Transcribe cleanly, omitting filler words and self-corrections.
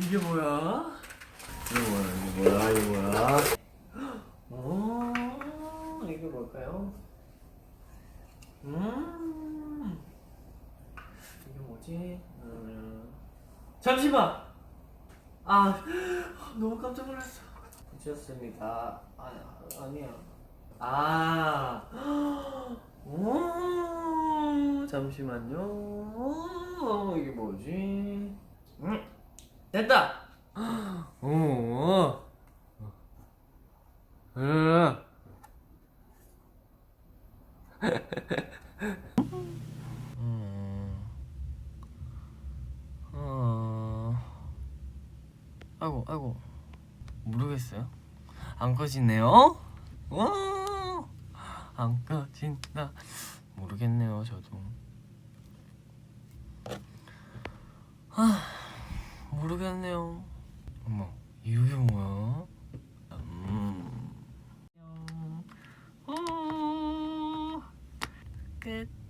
이게 뭐야? 이게 뭐야? 이게 뭘까요? 이게 뭐지? 잠시만! 너무 깜짝 놀랐어. 붙였습니다. 아니야. 잠시만요. 이게 뭐지? 됐다! 아이고 모르겠어요. 안 꺼지네요. 안 꺼진다. 모르겠네요 저도. 모르겠네요. 어머 이게 뭐야? 끝.